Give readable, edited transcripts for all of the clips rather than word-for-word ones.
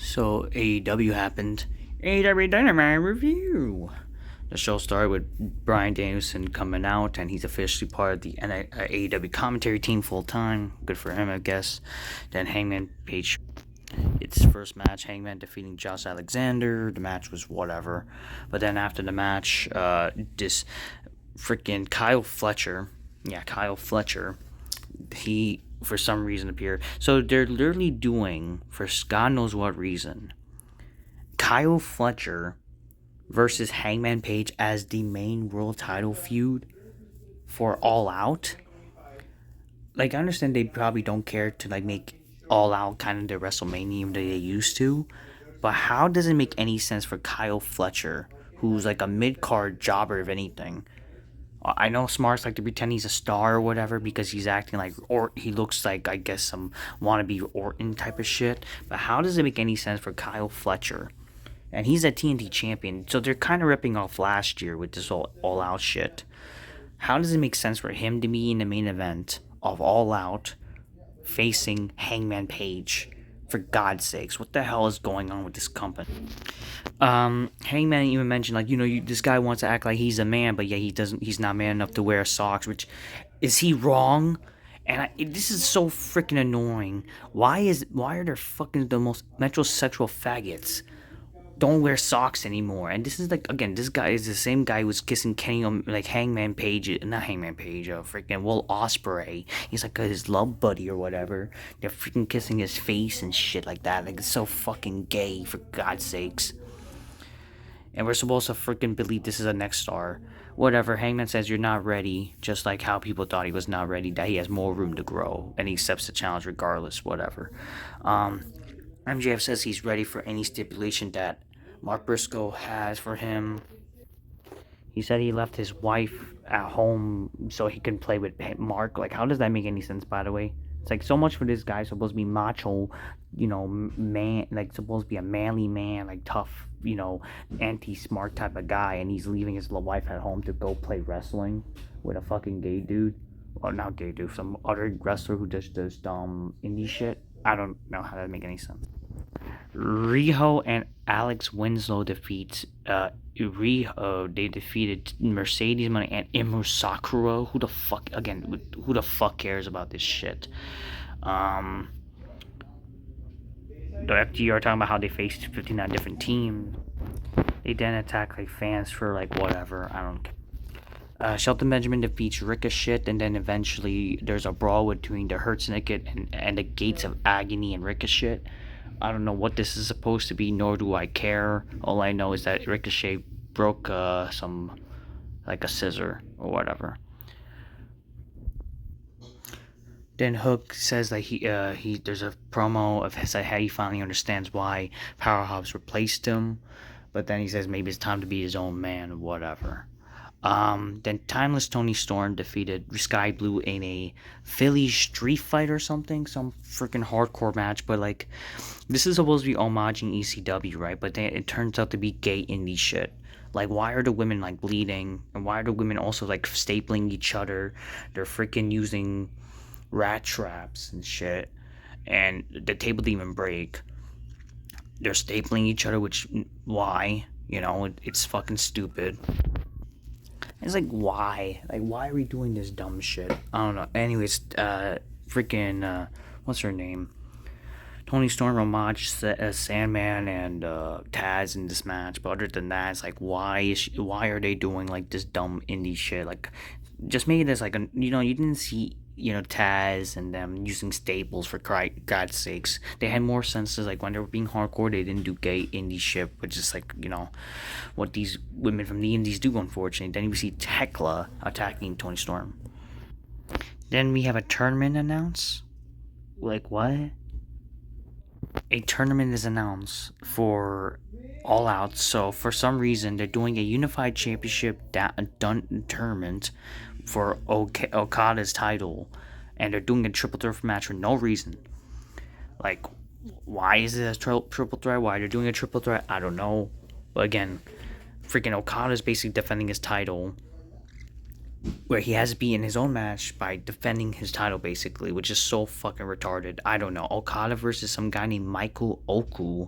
So AEW happened. AEW Dynamite review. The show started with Bryan Danielson coming out, and he's officially part of the AEW commentary team full time. Good for him, I guess. Then Hangman Page. Its first match, Hangman defeating Josh Alexander. The match was whatever, but then after the match, this freaking Kyle Fletcher, he for some reason appeared. So they're literally doing, for God knows what reason, Kyle Fletcher versus Hangman Page as the main world title feud for All Out. Like, I understand they probably don't care to like make All Out kind of the WrestleMania that they used to, but how does it make any sense for Kyle Fletcher, who's like a mid-card jobber if anything? I know Smarts like to pretend he's a star or whatever because he's acting like, or he looks like, I guess, some wannabe Orton type of shit. But how does it make any sense for Kyle Fletcher? And he's a TNT champion, so they're kind of ripping off last year with this all out shit. How does it make sense for him to be in the main event of All Out facing Hangman Page? For God's sakes, what the hell is going on with this company? Hangman even mentioned, like, this guy wants to act like he's a man, but yeah, he's not man enough to wear socks, which, is he wrong? And this is so freaking annoying. Why are there fucking the most metrosexual faggots don't wear socks anymore? And this is like, again, this guy is the same guy who was kissing Kenny, like Hangman Page, not Hangman Page, freaking Will Ospreay. He's like his love buddy or whatever. They're freaking kissing his face and shit like that. Like, it's so fucking gay, for God's sakes. And we're supposed to freaking believe this is a next star. Whatever, Hangman says you're not ready, just like how people thought he was not ready, that he has more room to grow, and he accepts the challenge regardless, whatever. MJF says he's ready for any stipulation that Mark Briscoe has for him. He said he left his wife at home so he can play with Mark. Like, how does that make any sense, by the way? It's like, so much for this guy supposed to be macho, man, like supposed to be a manly man, like tough, anti-smart type of guy, and he's leaving his wife at home to go play wrestling with a fucking gay dude. Or not gay dude, some other wrestler who just does dumb indie shit. I don't know how that make any sense. Riho and Alex Winslow defeat Riho. They defeated Mercedes Money and Emu Sakura. Who the fuck cares about this shit? The FTR talking about how they faced 59 different teams. They then attack like fans for like whatever. I don't care. Shelton Benjamin defeats Ricochet, and then eventually there's a brawl between the Hurt Syndicate and the Gates of Agony and Ricochet. I don't know what this is supposed to be, nor do I care. All I know is that Ricochet broke some, like a scissor or whatever. Then Hook says that he there's a promo of his, how he finally understands why Powerhouse replaced him, but then he says maybe it's time to be his own man or whatever. Then Timeless Tony Storm defeated Sky Blue in a Philly street fight or something, some freaking hardcore match, but like, this is supposed to be homaging ECW, right? But then it turns out to be gay indie shit. Like, why are the women like bleeding, and why are the women also like stapling each other? They're freaking using rat traps and shit, and the table didn't even break. They're stapling each other, which, why? It's fucking stupid. It's like, why? Like, why are we doing this dumb shit? I don't know. Anyways, what's her name? Tony Storm homage Sandman and Taz in this match, but other than that, it's like, why are they doing like this dumb indie shit? Like, just make it as like a, you didn't see, Taz and them using staples, for God's sakes. They had more senses, like when they were being hardcore, they didn't do gay indie shit, which is like, what these women from the indies do, unfortunately. Then you see Tekla attacking Tony Storm. Then we have a tournament announced. Like, what? A tournament is announced for All Out, so for some reason they're doing a unified championship tournament for Okada's title, and they're doing a triple threat match for no reason. Like, why is it a triple threat? Why they're doing a triple threat, I don't know. But again, freaking Okada's basically defending his title, where he has to be in his own match by defending his title, basically, which is so fucking retarded. I don't know. Okada versus some guy named Michael Oku.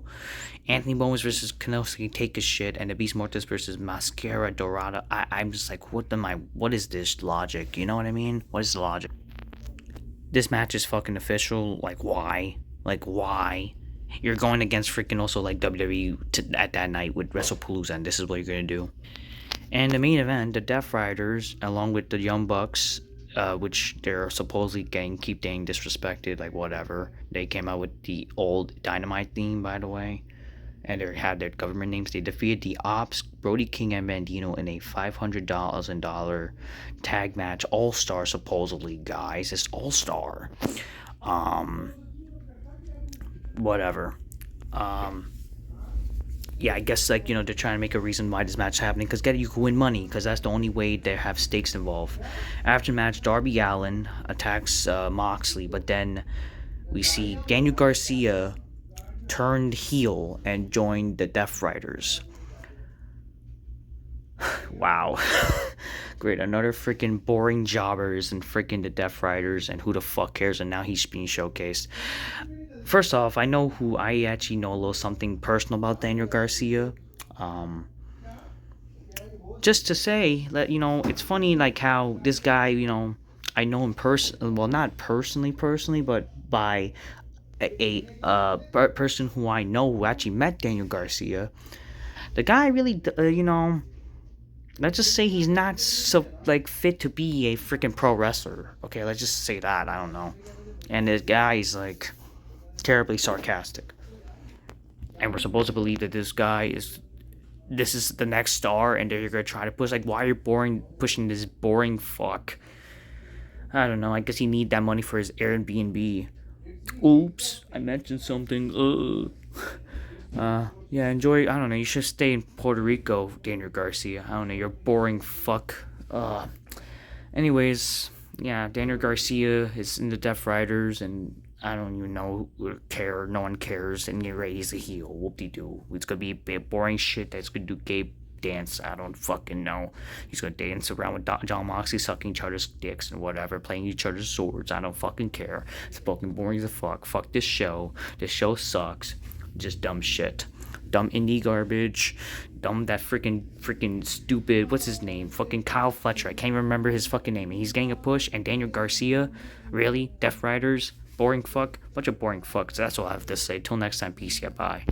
Anthony Bowens versus Kanosuke Take a Shit, and the Beast Mortis versus Mascara Dorada. I'm just like, what is this logic? You know what I mean? What is the logic? This match is fucking official. Like, why? Like, why? You're going against freaking also like WWE at that night with WrestlePalooza, and this is what you're gonna do. And the main event, the Deathriders, along with the Young Bucks, which they're supposedly keep getting disrespected, like whatever. They came out with the old Dynamite theme, by the way, and they had their government names. They defeated the Ops, Brody King, and Bandino in a $500,000 tag match, All Star supposedly, guys. It's All Star. Whatever. Yeah, I guess like they're trying to make a reason why this match is happening because you can win money because that's the only way they have stakes involved. After the match, Darby Allin attacks Moxley, but then we see Daniel Garcia turned heel and joined the Deathriders. Wow. Great, another freaking boring jobbers and freaking the Deathriders, and who the fuck cares? And now he's being showcased. First off, I actually know a little something personal about Daniel Garcia. Just to say that, it's funny like how this guy, I know him well, not personally, but by a person who I know who actually met Daniel Garcia. The guy really, let's just say he's not so like fit to be a freaking pro wrestler. Okay, let's just say that. I don't know. And this guy's like terribly sarcastic, and we're supposed to believe that this is the next star, and they're gonna try to push. Like, why are you pushing this boring fuck? I don't know. I guess he need that money for his Airbnb. Oops, I mentioned something. Yeah, enjoy. I don't know. You should stay in Puerto Rico, Daniel Garcia. I don't know. You're boring fuck. Anyways, yeah, Daniel Garcia is in the Deathriders, and I don't even know care. No one cares, and he's a heel. Whoop-de-doo. It's gonna be boring shit that's gonna do gay dance. I don't fucking know. He's gonna dance around with John Moxley, sucking each other's dicks and whatever, playing each other's swords. I don't fucking care. It's fucking boring as a fuck. Fuck this show. This show sucks. Just dumb shit. Dumb indie garbage. Dumb that freaking stupid. What's his name? Fucking Kyle Fletcher. I can't even remember his fucking name. And he's getting a push. And Daniel Garcia. Really? Deathriders? Boring fuck? Bunch of boring fucks. That's all I have to say. Till next time. Peace. Yeah, bye.